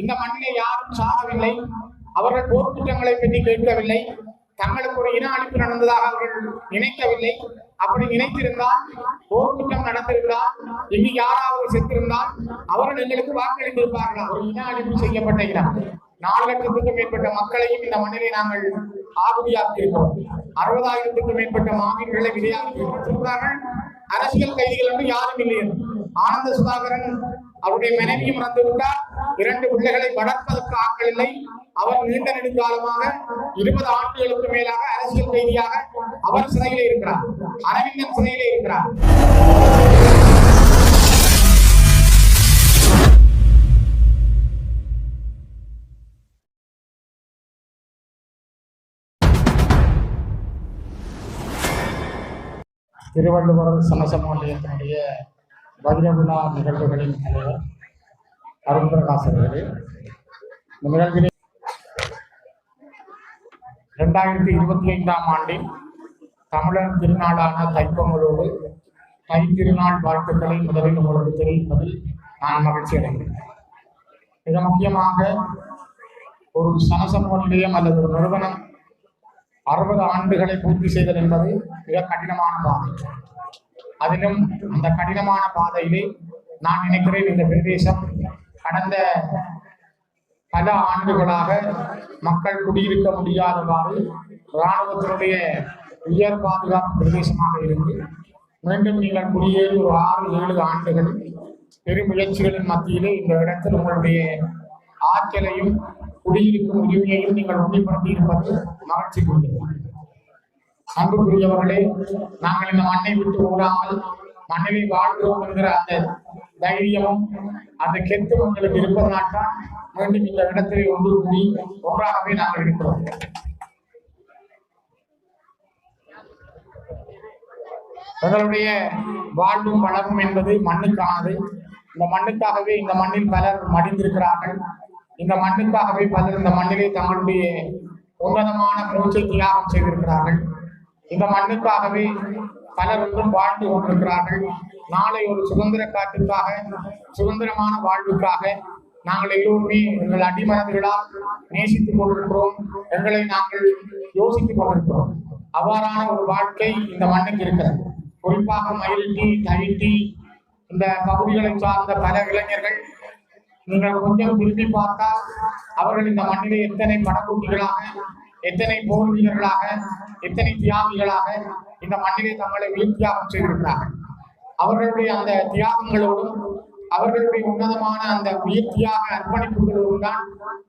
இந்த மண்ணிலே யாரும் சாகவில்லை, அவர்கள் போர்க்குற்றங்களை பற்றி கேட்கவில்லை, தங்களுக்கு ஒரு இன அழிப்பு நடந்ததாக அவர்கள் நினைக்கவில்லை. அப்படி நினைத்திருந்தால், போர்க்குற்றம் நடந்திருந்தால், இங்கு யாராவது செத்திருந்தால் அவர்கள் எங்களுக்கு வாக்களித்திருப்பார்களா? ஒரு இன அழிப்பு செய்யப்பட்ட இனம் 4 லட்சத்துக்கும் மேற்பட்ட மக்களையும் இந்த மண்ணிலே நாங்கள் ஆகுதியாக்கி இருக்கிறோம். 60,000க்கும் மேற்பட்ட மாவீரர்களை விதையாக்கி இருக்கிறார்கள். அரசியல் கைதிகள் என்று யாரும் இல்லை. ஆனந்த சுதாகரன் அவருடைய மனைவியும் இறந்து விட்டார். 2 பிள்ளைகளை வளர்ப்பதற்கு ஆட்கள் இல்லை. அவர் நீண்ட நெடுங்காலமாக 20 ஆண்டுகளுக்கு மேலாக அரசியல் கைதியாக அவர் சிறையிலே இருக்கிறார். அரவிந்தன் சிறையிலே இருக்கிறார். திருவள்ளுவர் சமசமாலயத்தினுடைய வருட விழா நிகழ்வுகளின் தலைவர் அருண் பிரகாஷ் அவர்களே, இந்த நிகழ்விலே 2025ஆம் ஆண்டில் தமிழர் திருநாளான தைப்பொங்கலோடு தை திருநாள் வாழ்த்துக்களை முதலில் உங்களுக்கு தெரிவிப்பதில் நான் மகிழ்ச்சி அடைகிறேன். மிக முக்கியமாக ஒரு சமசமூக நிலையம் அல்லது ஒரு நிறுவனம் 60 ஆண்டுகளை பூர்த்தி செய்தல் என்பது மிக கடினமான பாதை. அதிலும் அந்த கடினமான பாதையிலே நான் நினைக்கிறேன், இந்த பிரதேசம் கடந்த பல ஆண்டுகளாக மக்கள் குடியிருக்க முடியாதவாறு இராணுவத்தினுடைய உயர் பாதுகாப்பு பிரதேசமாக இருந்து மீண்டும் நீங்கள் குடியேறி ஒரு 6-7 ஆண்டுகள் பெரும் முயற்சிகளின் மத்தியிலே இந்த இடத்தில் உங்களுடைய ஆற்றலையும் குடியிருக்கும் உரிமையையும் நீங்கள் உறுதிப்படுத்தி இருப்பது மகிழ்ச்சிக்குரியது. அன்புக்குரியவர்களே, நாங்கள் இந்த மண்ணை விட்டு ஓடாமல் மண்ணிலே வாழ்கிறோம் என்கிற அந்த தைரியமும் அந்த கெத்தும் உங்களுக்கு இருப்பதனால்தான் மீண்டும் இந்த இடத்திலே ஒன்று கூடி ஒன்றாகவே நாங்கள் இருக்கிறோம். எங்களுடைய வாழ்வும் வளமும் என்பது மண்ணுக்கானது. இந்த மண்ணுக்காகவே இந்த மண்ணில் பலர் மடிந்திருக்கிறார்கள். இந்த மண்ணுக்காகவே பலர் இந்த மண்ணிலே தங்களுடைய உன்னதமான மூச்சை தியாகம் செய்திருக்கிறார்கள். இந்த மண்ணுக்காகவே பலர் ஒன்றும் வாழ்ந்து கொண்டிருக்கிறார்கள். நாளை ஒரு சுதந்திர காற்றுக்காக, சுதந்திரமான வாழ்வுக்காக நாங்கள் எல்லோருமே எங்கள் அடிமனதுகளால் நேசித்துக் கொண்டிருக்கிறோம். எங்களை நாங்கள் யோசித்துக் கொண்டிருக்கிறோம். அவ்வாறான ஒரு வாழ்க்கை இந்த மண்ணுக்கு இருக்கிறது. குறிப்பாக மயிலிட்டி, தவிட்டி இந்த பகுதிகளை சார்ந்த பல இளைஞர்கள் நீங்கள் கொஞ்சம் திரும்பி பார்த்தால் அவர்கள் இந்த மண்ணிலே எத்தனை படக்குட்டிகளாக, எத்தனை போர் வீரர்களாக, எத்தனை தியாகிகளாக இந்த மண்ணிலே தங்களை உயிர் தியாகம் செய்திருக்கிறார்கள். அவர்களுடைய அந்த தியாகங்களோடும் அவர்களுடைய உன்னதமான அந்த உயிர் தியாக அர்ப்பணிப்புகளோடும் தான்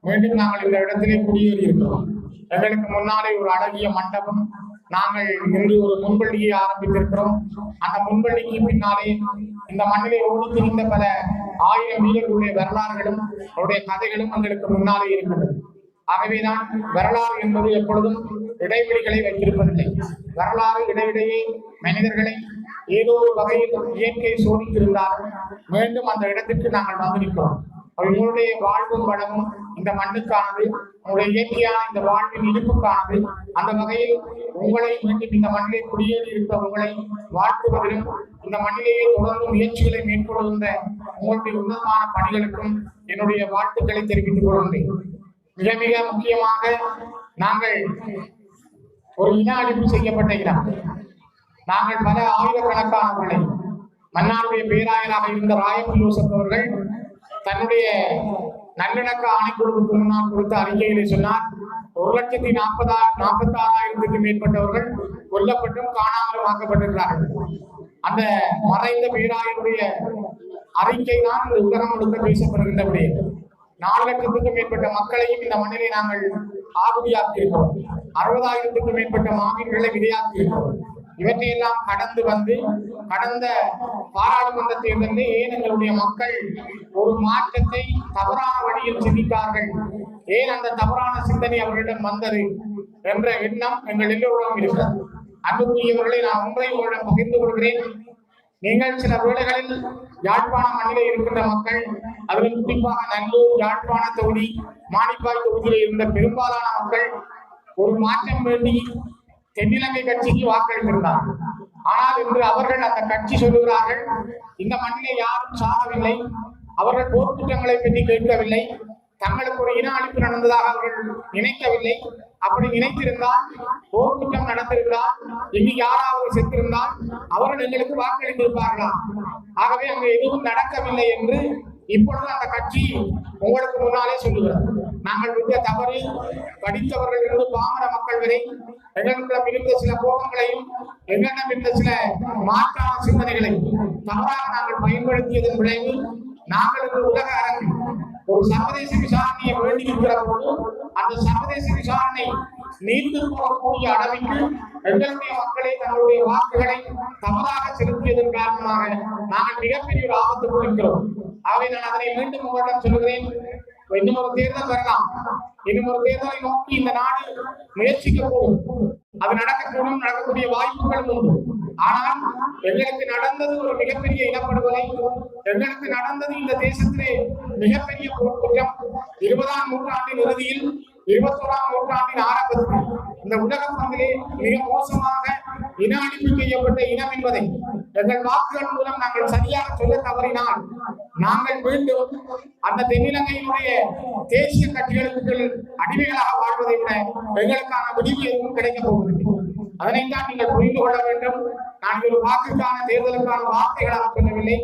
மீண்டும் நாங்கள் இந்த இடத்திலே குடியேறி இருக்கிறோம். எங்களுக்கு முன்னாலே ஒரு அழகிய மண்டபம், நாங்கள் இன்று ஒரு முன்பள்ளியை ஆரம்பித்திருக்கிறோம். அந்த முன்பள்ளிக்கு பின்னாலே இந்த மண்ணிலே ஓடி திரிந்த பல 1000 வீரர்களுடைய வரலாறுகளும் அவருடைய கதைகளும் எங்களுக்கு முன்னாலே இருக்கிறது. ஆகவேதான் வரலாறு என்பது எப்பொழுதும் இடைவெளிகளை வைத்திருப்பதில்லை. வரலாறு இடையிடையே மனிதர்களை ஏதோ ஒரு வகையில் இயற்கை சோதித்திருந்தாலும் மீண்டும் அந்த இடத்திற்கு நாங்கள் வந்திருக்கிறோம். உங்களுடைய வாழ்வும் வளமும் இந்த மண்ணுக்கானது, உங்களுடைய இயற்கையான இந்த வாழ்வின் இருப்புக்கானது. அந்த வகையில் உங்களை மீண்டும் இந்த மண்ணிலே குடியேறி இருக்க உங்களை வாழ்த்துவதிலும் இந்த மண்ணிலேயே தொடர்ந்து முயற்சிகளை மேற்கொள்கின்ற உங்களுடைய உன்னதமான பணிகளுக்கும் என்னுடைய வாழ்த்துக்களை தெரிவித்துக் கொள்கின்றேன். மிக மிக முக்கியமாக நாங்கள் ஒரு இன அழிப்பு செய்யப்பட்ட இடம். நாங்கள் பல ஆயிரக்கணக்கானவர்களை, மன்னாருடைய பேராயராக இருந்த ராயப்ப யோசப் அவர்கள் தன்னுடைய நல்லிணக்க ஆணைக்குழுவுக்கு முன்னால் கொடுத்த அறிக்கையிலே சொன்னார், 1,46,000க்கும் மேற்பட்டவர்கள் கொல்லப்பட்டும் காணாமலும் ஆக்கப்பட்டிருக்கிறார்கள். அந்த மறைந்த பேராயருடைய அறிக்கை தான் இந்த உலகம் முழுக்க பேசப்படுகின்ற விடயம். 4 லட்சத்துக்கும் மேற்பட்ட மக்களையும் இந்த மண்ணிலே நாங்கள் ஆகுதியாக்கி இருக்கிறோம். 60,000க்கும் மேற்பட்ட மாவீரர்களை விதையாக்கி இருக்கிறோம். இவற்றையெல்லாம் கடந்து வந்து கடந்த பாராளுமன்ற தேர்தலில் ஏன் எங்களுடைய மக்கள் ஒரு மாற்றத்தை தவறான வழியில் சிந்தித்தார்கள், ஏன் அந்த தவறான சிந்தனை அவர்களிடம் வந்தது என்ற எண்ணம் எங்கள் எல்லோருடன் இருக்கிறது. அன்புக்குரியவர்களை நான் ஒன்றை உங்களிடம் பகிர்ந்து கொள்கிறேன். நீங்கள் சில வேளைகளில் யாழ்ப்பாண மண்ணிலே இருக்கின்ற மக்கள், அதிலும் குறிப்பாக நல்லூர், யாழ்ப்பாண தொகுதி, மானிப்பாய் தொகுதியில் இருந்த பெரும்பாலான மக்கள் ஒரு மாற்றம் வேண்டி தென்னிலங்கை கட்சிக்கு வாக்களித்திருந்தார்கள். ஆனால் இன்று அவர்கள் அந்த கட்சி சொல்லுகிறார்கள், இந்த மண்ணிலே யாரும் சாகவில்லை, அவர்கள் போர்க்குற்றங்களை பற்றி கேட்கவில்லை. தங்களுக்கு ஒரு இன அழிப்பு நடந்ததாக அவர்கள் நினைக்கவில்லை. அப்படி நினைத்திருந்தால், போர்க்குற்றம் நடந்திருந்தால், இங்கு யாராவது செத்திருந்தால் அவர்கள் எங்களுக்கு வாக்களித்திருப்பார்களா? ஆகவே அங்கு எதுவும் நடக்கவில்லை என்று இப்பொழுது அந்த கட்சி உங்களுக்கு முன்னாலே சொல்லுகிறது. நாங்கள் விட்ட தவறு, படித்தவர்கள் இருந்து பாமர மக்கள் வரை எங்களிடம் இருந்த சில கோபங்களையும் எங்களிடம் இருந்த சில மாற்றான சிந்தனைகளையும் தவறாக நாங்கள் பயன்படுத்தியதன் விளைவு நாங்கள் இந்த உலக அரங்கில் ஒரு சர்வதேச விசாரணையை வேண்டியிருக்கிற போது அந்த சர்வதேச விசாரணை நீண்டு போகக்கூடிய அளவிற்கு எங்களுடைய மக்களை தங்களுடைய வாக்குகளை தவறாக செலுத்தியதன் காரணமாக நாங்கள் மிகப்பெரிய ஒரு ஆபத்துக்கு இருக்கிறோம். ஆகவே நான் அதனை மீண்டும் உங்களிடம் சொல்கிறேன். இன்னும் ஒரு தேர்தல் வரலாம். இன்னும் ஒரு தேர்தலை நோக்கி இந்த நாடு முயற்சிக்கக்கூடும். அது நடக்கக்கூடும், நடக்கக்கூடிய வாய்ப்புகளும் உண்டு. ஆனால் எங்களுக்கு நடந்தது ஒரு மிகப்பெரிய இனப்படுகொலை. எங்களுக்கு நடந்தது இந்த தேசத்திலே மிகப்பெரிய போர்க்குற்றம். 20ஆம் நூற்றாண்டின் இறுதியில் 21ஆம் நூற்றாண்டின் ஆரம்பத்தில் இந்த உலக பங்கிலே மிக மோசமாக இன அழிப்பு செய்யப்பட்ட இனம் என்பதை எங்கள் வாக்குகள் மூலம் நாங்கள் சரியாக சொல்ல தவறினால் நாங்கள் மீண்டும் அந்த தென்னிலங்கையினுடைய தேசிய கட்சிகளுக்கு அடிமைகளாக வாழ்வதை விட எங்களுக்கான முடிவு எதுவும் கிடைக்கப் போவதில்லை. அதனைத்தான் நீங்கள் புரிந்து கொள்ள வேண்டும். நாங்கள் ஒரு வாக்குக்கான தேர்தலுக்கான வார்த்தைகளாக சொல்லவில்லை.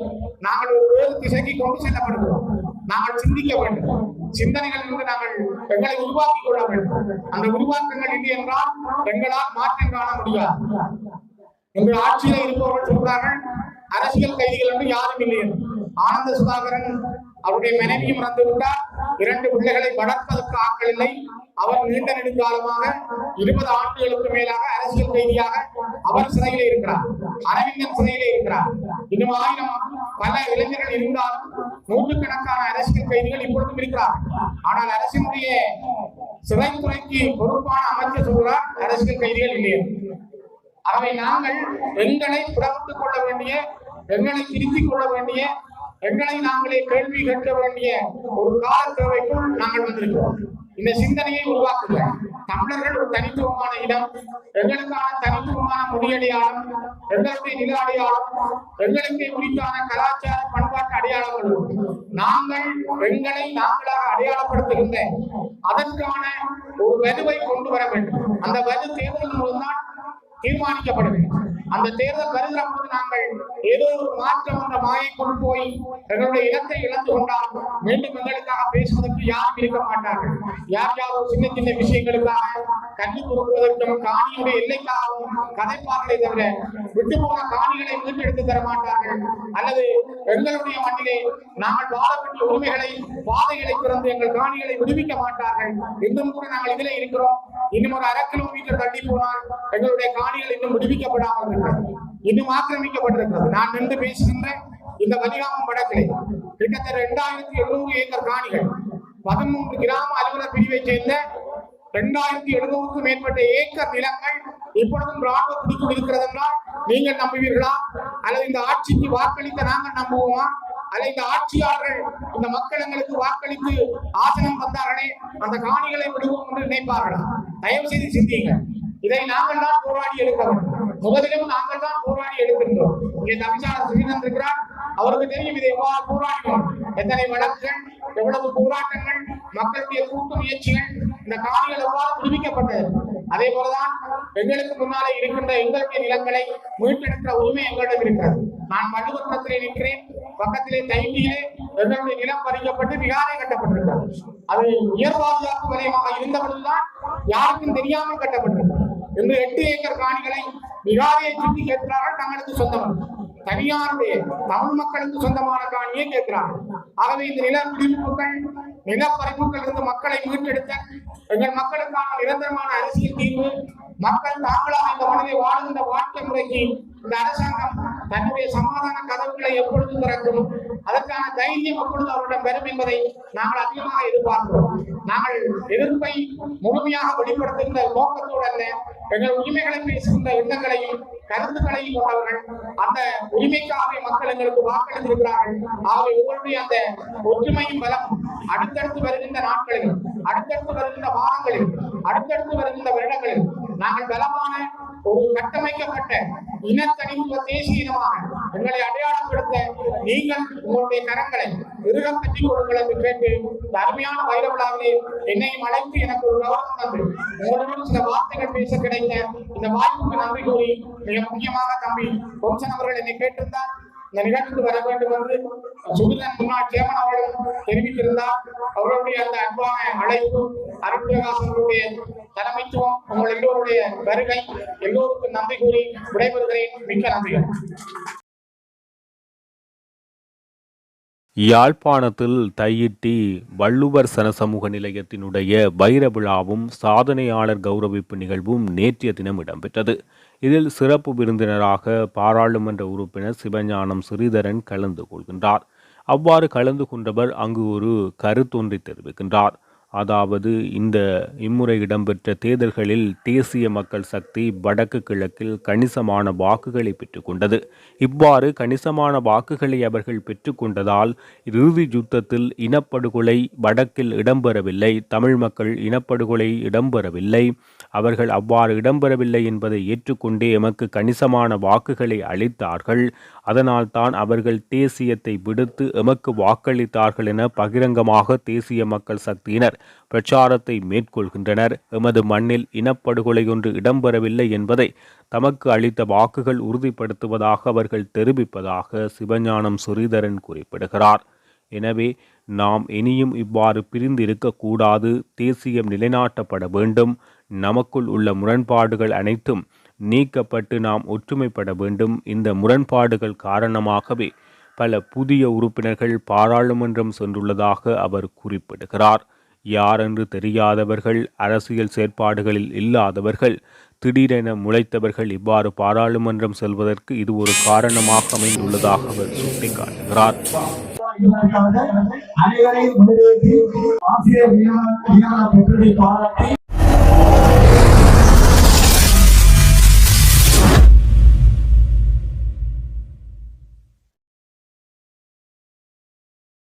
நாங்கள் ஒரு வேறு திசைக்கு கொண்டு செல்லப்படுகிறோம். நாங்கள் சிந்திக்க வேண்டும். சிந்தனைகள் இருந்து நாங்கள் எங்களை உருவாக்கிக் கொள்ள வேண்டும். அந்த உருவாக்கங்கள் இல்லை என்றால் எங்களால் மாற்றம் காண முடியாது. எங்கள் ஆட்சியில இருப்பவர்கள் சொல்றார்கள் அரசியல் கைதிகள் என்று யாரும் இல்லை என்று. ஆனந்த சுதாகரன் அவருடைய மனைவியும் இறந்து விட்டார். 2 பிள்ளைகளை வளர்ப்பதற்கு ஆட்கள் இல்லை. அவர் நீண்ட நெடுங்காலமாக 20 ஆண்டுகளுக்கு மேலாக அரசியல் கைதியாக அவர் சிறையிலே இருக்கிறார். அரவிந்தன் சிறையிலே இருக்கிறார். இன்னும் 1000 பல இளைஞர்கள் இருந்தாலும் நூற்றுக்கணக்கான அரசியல் கைதிகள் இப்பொழுதும் இருக்கிறார். ஆனால் அரசினுடைய சிறைத்துறைக்கு பொறுப்பான அமைச்சர் சொல்கிறார் அரசியல் கைதிகள் இல்லை. ஆகவே நாங்கள் எங்களை புறப்பட்டுக் கொள்ள வேண்டிய, எங்களை திருத்திக் கொள்ள வேண்டிய, எங்களை நாங்களே கேள்வி கேட்க வேண்டிய ஒரு கால தேவைக்குள் நாங்கள் வந்திருக்கிறோம். இந்த சிந்தனையை உருவாக்குங்க. தமிழர்கள் ஒரு தனித்துவமான இடம், எங்களுக்கான தனித்துவமான மொழியடையாளம், எங்களுடைய நில அடையாளம், எங்களுக்கே உரித்தான கலாச்சார பண்பாட்டு அடையாளங்கள். நாங்கள் எங்களை நாங்களாக அடையாளப்படுத்துகின்ற அதற்கான ஒரு வலுவை கொண்டு வர வேண்டும். அந்த வலு தேர்தல் மூலம்தான் தீர்மானிக்கப்பட வேண்டும். அந்த தேர்தல் வருகிற போது நாங்கள் ஏதோ ஒரு மாற்றம் என்ற மாயை கொண்டு போய் எங்களுடைய இடத்தை இழந்து கொண்டால் மீண்டும் எங்களுக்காக பேசுவதற்கு யாரும் இருக்க மாட்டார்கள். யாரோ சின்ன சின்ன விஷயங்களுக்காக கல்வி கொடுப்பதற்கும் காணியுடைய எல்லைக்காகவும் கதைப்பார்களை தவிர விட்டு போன காணிகளை மீட்டெடுத்து தர மாட்டார்கள். அல்லது எங்களுடைய மண்ணிலே நாங்கள் வாழ வேண்டிய உரிமைகளை, பாதைகளை திறந்து எங்கள் காணிகளை விடுவிக்க மாட்டார்கள். இன்னும் கூட நாங்கள் இதிலே இருக்கிறோம். இன்னும் ஒரு 1/2 கிலோமீட்டர் தள்ளி போனால் எங்களுடைய காணிகள் இன்னும் விடுவிக்கப்படாமல் இருக்கிறது, இன்னும் ஆக்கிரமிக்கப்பட்டிருக்கிறது. நான் நின்று பேசுகின்ற இந்த வலிகாமம் வடக்கிலே கிட்டத்தட்ட 2700 ஏக்கர் காணிகள் 13 கிராம அலுவலர் பிரிவை சேர்ந்த 2700க்கும் மேற்பட்ட ஏக்கர் நிலங்கள் இப்பொழுதும் ராணுவ பிடிக்குள் இருக்கிறது என்றால் நீங்கள் நம்புவீர்களா? அல்லது இந்த ஆட்சிக்கு வாக்களித்த நாங்கள் நம்புவோமா? அல்ல இந்த ஆட்சியாளர்கள் இந்த மக்கள் எங்களுக்கு வாக்களித்து ஆசனம் தந்தார்களே அந்த காணிகளை விடுவோம் என்று நினைப்பார்களா? தயவு செய்து சிந்தியுங்க. இதை நாங்கள் தான் போராடி எடுக்க வேண்டும். முதலிலும் நாங்கள் தான் போராடி எடுக்கின்றோம். இங்கே தமிழ்ச்சாளர் ஸ்ரீநந்த் இருக்கிறார். அவருக்கு தெரியும் இதை எவ்வாறு போராடினோம், எத்தனை வழக்குகள், எவ்வளவு போராட்டங்கள், மக்களுடைய கூட்டு முயற்சிகள், இந்த காணிகள் எவ்வாறு விடுவிக்கப்பட்டது. அதே போலதான் எங்களுக்கு முன்னாலே இருக்கின்ற எங்களுடைய நிலங்களை மீட்டெடுக்கிற உரிமை எங்களிடம் இருக்கிறது. நான் வள்ளுவத்திலே நிற்கிறேன். பக்கத்திலே தைண்டியிலே எங்களுடைய நிலம் பறிக்கப்பட்டு விகாரை கட்டப்பட்டிருக்கிறது. அது உயர் பாதுகாப்பு வலயமாக இருந்தபொழுதுதான் யாருக்கும் தெரியாமல் கட்டப்பட்டிருக்கிறது. இன்று 8 ஏக்கர் காணிகளை விகாரையை சுற்றி கேட்கிறார்கள். தங்களுக்கு சொந்தமான தனியாருடைய தமிழ் மக்களுக்கு சொந்தமான காணியை கேட்கிறார்கள். ஆகவே இந்த நில பிடிப்புகள், நிலப்பறிப்புகள் இருந்து மக்களை மீட்டெடுத்த எங்கள் மக்களுக்கான நிரந்தரமான அரசியல் தீர்வு, மக்கள் தாங்களாக இந்த மனதை வாழ்கின்ற வாழ்க்கை முறைக்கு இந்த அரசாங்கம் தன்னுடைய சமாதான கதவுகளை எப்பொழுது திறக்கும், அதற்கான தைரியம் எப்பொழுது அவரிடம் பெறும் என்பதை நாங்கள் அதிகமாக எதிர்பார்க்கிறோம். நாங்கள் எதிர்ப்பை முழுமையாக வெளிப்படுத்துகின்ற நோக்கத்தோடு அல்ல, எங்கள் உரிமைகளை பேசுகின்ற எண்ணங்களையும் கருத்துக்களையும் கொண்டவர்கள். அந்த உரிமைக்காகவே மக்கள் எங்களுக்கு வாக்களித்திருக்கிறார்கள். ஆகவே உங்களுடைய அந்த ஒற்றுமையும் பலமும் அடுத்தடுத்து வருகின்ற நாட்களில், அடுத்தடுத்து வருகின்ற வாரங்களில், அடுத்தடுத்து வருகின்ற வருடங்களில் நாங்கள் பலமான ஒரு கட்டமைக்கப்பட்ட இனத்தனித்துவ தேசிய இனமாக எங்களை அடையாளப்படுத்த நீங்கள் உங்களுடைய கரங்களை இறுக கட்டிக் கொடுங்கள் என்று கேட்டு இந்த அருமையான வைர விழாவிலே என்னையும் அழைத்து எனக்கு ஒரு கௌரவம் தந்து உங்களுடன் சில வார்த்தைகள் பேச கிடைத்த இந்த வாய்ப்புக்கு நன்றி கூறி மிக முக்கியமாக தம்பி பொன்சன் அவர்கள் என்னை கேட்டிருந்தார் இந்த நிகழ்ச்சிக்கு வர வேண்டும் என்று சுகிதன் முன்னாள் சேமன் அவர்களும் தெரிவித்திருந்தார். அவர்களுடைய அந்த அன்பான அழைப்பு அருட்பிரகாசனுடைய தலைமைத்துவம் உங்கள் எல்லோருடைய வருகை எல்லோருக்கும் நன்றி கூறி விடைபெறுகிறேன். மிக்க நன்றிகள். யாழ்ப்பாணத்தில் தையிட்டி வள்ளுவர் சனசமூக நிலையத்தினுடைய வைர விழாவும் சாதனையாளர் கௌரவிப்பு நிகழ்வும் நேற்றைய தினம் இடம்பெற்றது. இதில் சிறப்பு விருந்தினராக பாராளுமன்ற உறுப்பினர் சிவஞானம் ஸ்ரீதரன் கலந்து கொள்கின்றார். அவ்வாறு கலந்து கொண்டவர் அங்கு ஒரு கருத்தொன்றை தெரிவிக்கின்றார். அதாவது இந்த இம்முறை இடம்பெற்ற தேர்தல்களில் தேசிய மக்கள் சக்தி வடக்கு கிழக்கில் கணிசமான வாக்குகளை பெற்றுக்கொண்டது. இவ்வாறு கணிசமான வாக்குகளை அவர்கள் பெற்றுக்கொண்டதால் இறுதி யுத்தத்தில் இனப்படுகொலை வடக்கில் இடம்பெறவில்லை, தமிழ் மக்கள் இனப்படுகொலை இடம்பெறவில்லை, அவர்கள் அவ்வாறு இடம்பெறவில்லை என்பதை ஏற்றுக்கொண்டே எமக்கு கணிசமான வாக்குகளை அளித்தார்கள், அதனால் தான் அவர்கள் தேசியத்தை விடுத்து எமக்கு வாக்களித்தார்கள் என பகிரங்கமாக தேசிய மக்கள் சக்தியினர் பிரச்சாரத்தை மேற்கொள்கின்றனர். எமது மண்ணில் இனப்படுகொலை ஒன்று இடம்பெறவில்லை என்பதை தமக்கு அளித்த வாக்குகள் உறுதிப்படுத்துவதாக அவர்கள் தெரிவிப்பதாக சிவஞானம் ஸ்ரீதரன் குறிப்பிடுகிறார். எனவே நாம் இனியும் இவ்வாறு பிரிந்து இருக்கக்கூடாது, தேசியம் நிலைநாட்டப்பட வேண்டும், நமக்குள் உள்ள முரண்பாடுகள் அனைத்தும் நீக்கப்பட்டு நாம் ஒற்றுமைப்பட வேண்டும். இந்த முரண்பாடுகள் காரணமாகவே பல புதிய உறுப்பினர்கள் பாராளுமன்றம் சென்றுள்ளதாக அவர் குறிப்பிடுகிறார். யாரென்று தெரியாதவர்கள், அரசியல் செயற்பாடுகளில் இல்லாதவர்கள், திடீரென முளைத்தவர்கள் இவ்வாறு பாராளுமன்றம் செல்வதற்கு இது ஒரு காரணமாக அமைந்துள்ளதாக அவர் சுட்டிக்காட்டுகிறார். அனைவரையும்